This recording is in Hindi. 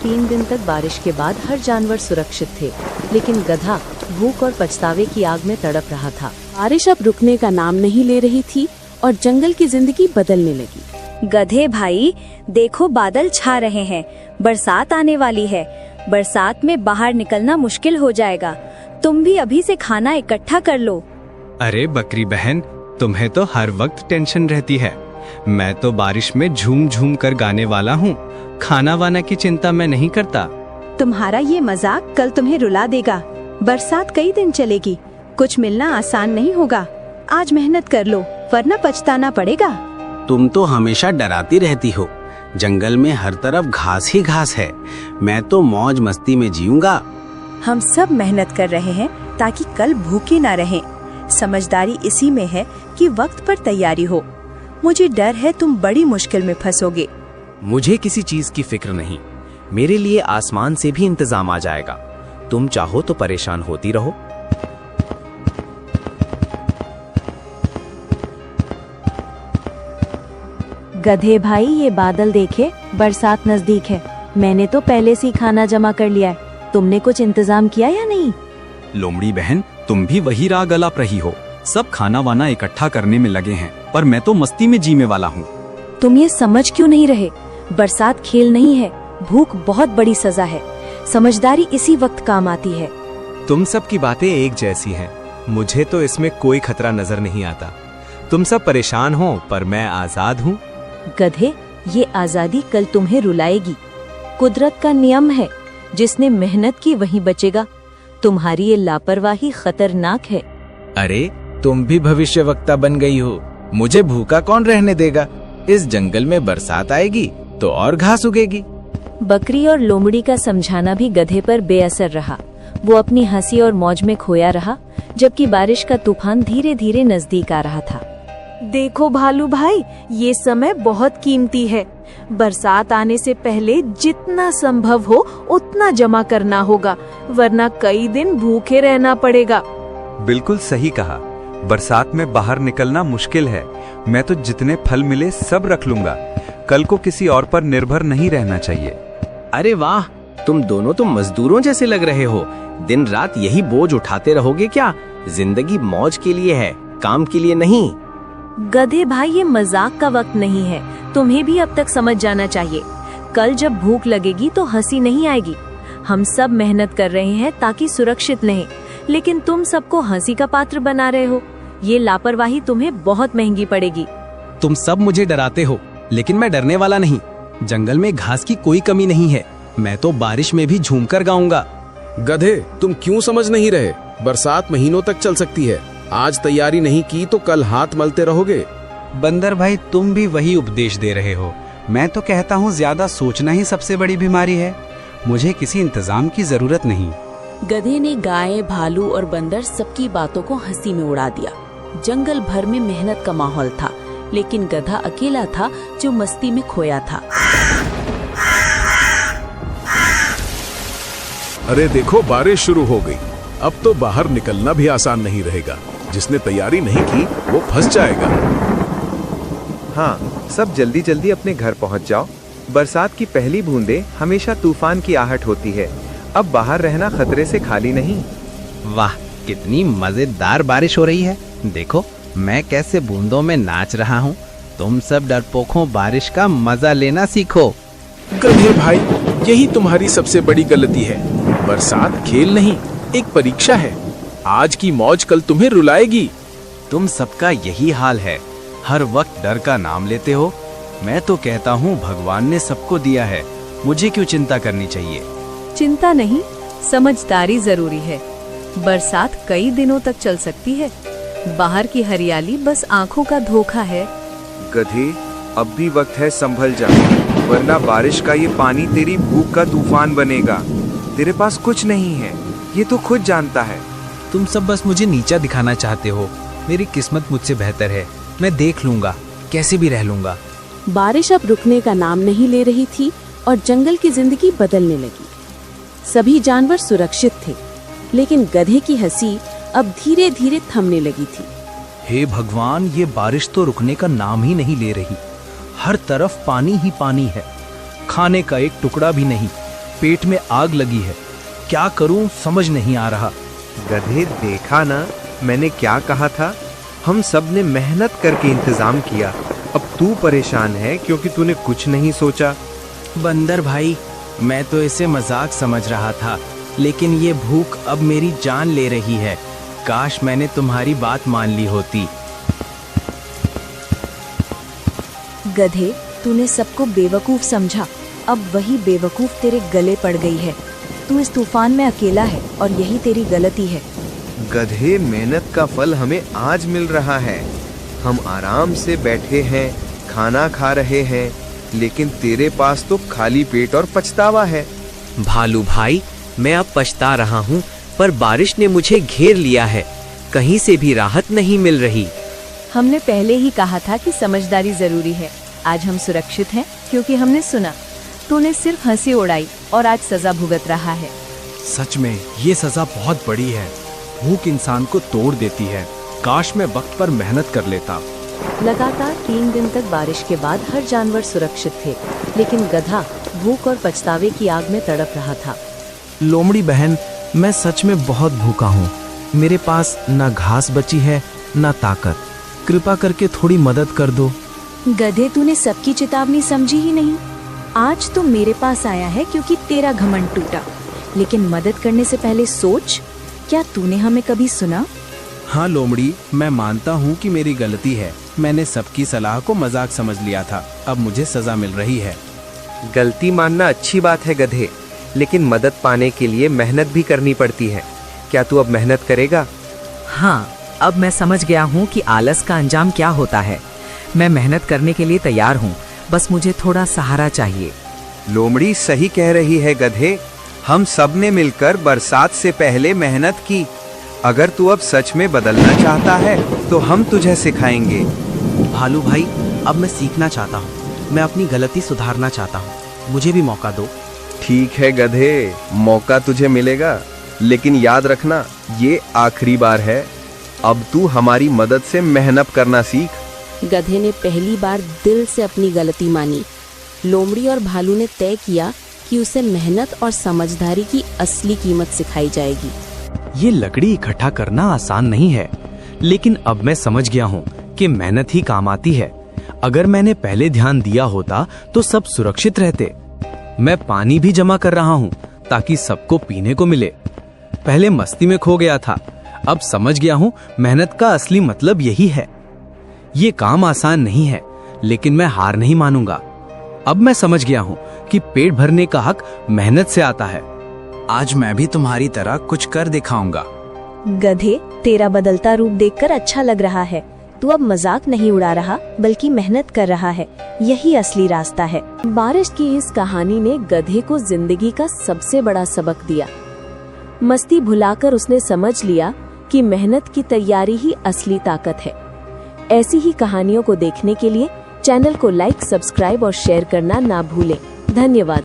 3 दिन तक बारिश के बाद हर जानवर सुरक्षित थे, लेकिन गधा भूख और पछतावे की आग में तड़प रहा था। बारिश अब रुकने का नाम नहीं ले रही थी और जंगल की जिंदगी बदलने लगी। गधे भाई, देखो बादल छा रहे हैं, बरसात आने वाली है। बरसात में बाहर निकलना मुश्किल हो जाएगा। तुम भी अभी से खाना इकट्ठा कर लो। अरे बकरी बहन, तुम्हें तो हर वक्त टेंशन रहती है। मैं तो बारिश में झूम झूम कर गाने वाला हूँ। खाना वाना की चिंता मैं नहीं करता। तुम्हारा ये मजाक कल तुम्हें रुला देगा। बरसात कई दिन चलेगी, कुछ मिलना आसान नहीं होगा। आज मेहनत कर लो, वरना पछताना पड़ेगा। तुम तो हमेशा डराती रहती हो। जंगल में हर तरफ घास ही घास है। मैं तो मौज मस्ती में जीऊंगा। हम सब मेहनत कर रहे हैं ताकि कल भूखे ना रहें। समझदारी इसी में है कि वक्त पर तैयारी हो। मुझे डर है तुम बड़ी मुश्किल में फंसोगे। मुझे किसी चीज की फिक्र नहीं। मेरे लिए आसमान से भी इंतजाम आ जाएगा। तुम चाहो तो परेशान होती रहो। गधे भाई, ये बादल देखे, बरसात नजदीक है। मैंने तो पहले से ही खाना जमा कर लिया है। तुमने कुछ इंतजाम किया या नहीं? लोमड़ी बहन, तुम भी वही राग अलाप रही हो। सब खाना वाना इकट्ठा करने में लगे हैं, पर मैं तो मस्ती में जीने वाला हूँ। तुम ये समझ क्यों नहीं रहे? बरसात खेल नहीं है, भूख बहुत बड़ी सजा है। समझदारी इसी वक्त काम आती है। तुम सब की बातें एक जैसी हैं। मुझे तो इसमें कोई खतरा नजर नहीं आता। तुम सब परेशान हो, पर मैं आजाद हूँ। गधे, ये आजादी कल तुम्हें रुलाएगी। कुदरत का नियम है, जिसने मेहनत की वही बचेगा। तुम्हारी ये लापरवाही खतरनाक है। अरे, तुम भी भविष्यवक्ता बन गई हो। मुझे भूखा कौन रहने देगा? इस जंगल में बरसात आएगी तो और घास उगेगी। बकरी और लोमड़ी का समझाना भी गधे पर बेअसर रहा। वो अपनी हंसी और मौज में खोया रहा, जबकि बारिश का तूफान धीरे धीरे नजदीक आ रहा था। देखो भालू भाई, ये समय बहुत कीमती है। बरसात आने से पहले जितना संभव हो उतना जमा करना होगा, वरना कई दिन भूखे रहना पड़ेगा। बिल्कुल सही कहा। बरसात में बाहर निकलना मुश्किल है। मैं तो जितने फल मिले सब रख लूंगा। कल को किसी और पर निर्भर नहीं रहना चाहिए। अरे वाह, तुम दोनों तो मजदूरों जैसे लग रहे हो। दिन रात यही बोझ उठाते रहोगे क्या? जिंदगी मौज के लिए है, काम के लिए नहीं। गधे भाई, ये मजाक का वक्त नहीं है। तुम्हें भी अब तक समझ जाना चाहिए। कल जब भूख लगेगी तो हंसी नहीं आएगी। हम सब मेहनत कर रहे हैं ताकि सुरक्षित रहें, लेकिन तुम सबको हंसी का पात्र बना रहे हो। ये लापरवाही तुम्हें बहुत महंगी पड़ेगी। तुम सब मुझे डराते हो, लेकिन मैं डरने वाला नहीं। जंगल में घास की कोई कमी नहीं है। मैं तो बारिश में भी झूमकर गाऊंगा। गधे, तुम क्यों समझ नहीं रहे? बरसात महीनों तक चल सकती है। आज तैयारी नहीं की तो कल हाथ मलते रहोगे। बंदर भाई, तुम भी वही उपदेश दे रहे हो। मैं तो कहता हूँ, ज्यादा सोचना ही सबसे बड़ी बीमारी है। मुझे किसी इंतजाम की जरूरत नहीं। गधे ने गाय, भालू और बंदर सबकी बातों को हंसी में उड़ा दिया। जंगल भर में मेहनत का माहौल था, लेकिन गधा अकेला था जो मस्ती में खोया था। अरे देखो, बारिश शुरू हो गई। अब तो बाहर निकलना भी आसान नहीं रहेगा। जिसने तैयारी नहीं की वो फंस जाएगा। हाँ, सब जल्दी जल्दी अपने घर पहुंच जाओ। बरसात की पहली बूंदें हमेशा तूफान की आहट होती है। अब बाहर रहना खतरे से खाली नहीं। वाह, कितनी मजेदार बारिश हो रही है। देखो मैं कैसे बूंदों में नाच रहा हूँ। तुम सब डरपोकों, बारिश का मजा लेना सीखो। गधे भाई, यही तुम्हारी सबसे बड़ी गलती है। बरसात खेल नहीं, एक परीक्षा है। आज की मौज कल तुम्हें रुलाएगी। तुम सबका यही हाल है। हर वक्त डर का नाम लेते हो। मैं तो कहता हूँ, भगवान ने सबको दिया है, मुझे क्यों चिंता करनी चाहिए? चिंता नहीं, समझदारी जरूरी है। बरसात कई दिनों तक चल सकती है। बाहर की हरियाली बस आंखों का धोखा है। गधे, अब भी वक्त है, संभल जा, वरना बारिश का ये पानी तेरी भूख का तूफान बनेगा। तेरे पास कुछ नहीं है, ये तो खुद जानता है। तुम सब बस मुझे नीचा दिखाना चाहते हो। मेरी किस्मत मुझसे बेहतर है। मैं देख लूंगा, कैसे भी रह लूंगा। बारिश अब रुकने का नाम नहीं ले रही थी और जंगल की जिंदगी बदलने लगी। सभी जानवर सुरक्षित थे, लेकिन गधे की हंसी अब धीरे धीरे थमने लगी थी। हे भगवान, ये बारिश तो रुकने का नाम ही नहीं ले रही। हर तरफ पानी ही पानी है। खाने का एक टुकड़ा भी नहीं। पेट में आग लगी है। क्या करूं समझ नहीं आ रहा। गधे, देखा ना मैंने क्या कहा था? हम सब ने मेहनत करके इंतजाम किया। अब तू परेशान है क्योंकि तूने कुछ नहीं सोचा। बंदर भाई, मैं तो इसे मजाक समझ रहा था, लेकिन ये भूख अब मेरी जान ले रही है। काश मैंने तुम्हारी बात मान ली होती। गधे, तूने सबको बेवकूफ समझा, अब वही बेवकूफ तेरे गले पड़ गई है। तू इस तूफान में अकेला है और यही तेरी गलती है। गधे, मेहनत का फल हमें आज मिल रहा है। हम आराम से बैठे हैं, खाना खा रहे हैं, लेकिन तेरे पास तो खाली पेट और पछतावा है। भालू भाई, मैं अब पछता रहा हूँ, पर बारिश ने मुझे घेर लिया है। कहीं से भी राहत नहीं मिल रही। हमने पहले ही कहा था कि समझदारी जरूरी है। आज हम सुरक्षित हैं क्योंकि हमने सुना। तूने सिर्फ हंसी उड़ाई और आज सजा भुगत रहा है। सच में ये सजा बहुत बड़ी है। भूख इंसान को तोड़ देती है। काश मैं वक्त पर मेहनत कर लेता। लगातार 3 दिन तक बारिश के बाद हर जानवर सुरक्षित थे, लेकिन गधा भूख और पछतावे की आग में तड़प रहा था। लोमड़ी बहन, मैं सच में बहुत भूखा हूँ। मेरे पास न घास बची है न ताकत। कृपा करके थोड़ी मदद कर दो। गधे, तूने सबकी चेतावनी समझी ही नहीं। आज तो मेरे पास आया है क्योंकि तेरा घमंड टूटा, लेकिन मदद करने से पहले सोच, क्या तूने हमें कभी सुना? हाँ लोमड़ी, मैं मानता हूँ कि मेरी गलती है। मैंने सबकी सलाह को मजाक समझ लिया था। अब मुझे सजा मिल रही है। गलती मानना अच्छी बात है गधे, लेकिन मदद पाने के लिए मेहनत भी करनी पड़ती है। क्या तू अब मेहनत करेगा? हाँ, अब मैं समझ गया हूँ कि आलस का अंजाम क्या होता है। मैं मेहनत करने के लिए तैयार हूँ, बस मुझे थोड़ा सहारा चाहिए। लोमड़ी सही कह रही है गधे। हम सब ने मिलकर बरसात से पहले मेहनत की। अगर तू अब सच में बदलना चाहता है तो हम तुझे सिखाएंगे। भालू भाई, अब मैं सीखना चाहता हूँ। मैं अपनी गलती सुधारना चाहता हूँ। मुझे भी मौका दो। ठीक है गधे, मौका तुझे मिलेगा, लेकिन याद रखना ये आखिरी बार है। अब तू हमारी मदद से मेहनत करना सीख। गधे ने पहली बार दिल से अपनी गलती मानी। लोमड़ी और भालू ने तय किया कि उसे मेहनत और समझदारी की असली कीमत सिखाई जाएगी। ये लकड़ी इकट्ठा करना आसान नहीं है, लेकिन अब मैं समझ गया हूँ कि मेहनत ही काम आती है। अगर मैंने पहले ध्यान दिया होता तो सब सुरक्षित रहते। मैं पानी भी जमा कर रहा हूँ ताकि सबको पीने को मिले। पहले मस्ती में खो गया था, अब समझ गया हूँ मेहनत का असली मतलब यही है। ये काम आसान नहीं है, लेकिन मैं हार नहीं मानूंगा। अब मैं समझ गया हूँ कि पेट भरने का हक मेहनत से आता है। आज मैं भी तुम्हारी तरह कुछ कर दिखाऊंगा। गधे, तेरा बदलता रूप देखकर अच्छा लग रहा है। तू अब मजाक नहीं उड़ा रहा, बल्कि मेहनत कर रहा है। यही असली रास्ता है। बारिश की इस कहानी ने गधे को जिंदगी का सबसे बड़ा सबक दिया। मस्ती भुलाकर उसने समझ लिया कि मेहनत की तैयारी ही असली ताकत है। ऐसी ही कहानियों को देखने के लिए चैनल को लाइक, सब्सक्राइब और शेयर करना ना भूलें। धन्यवाद।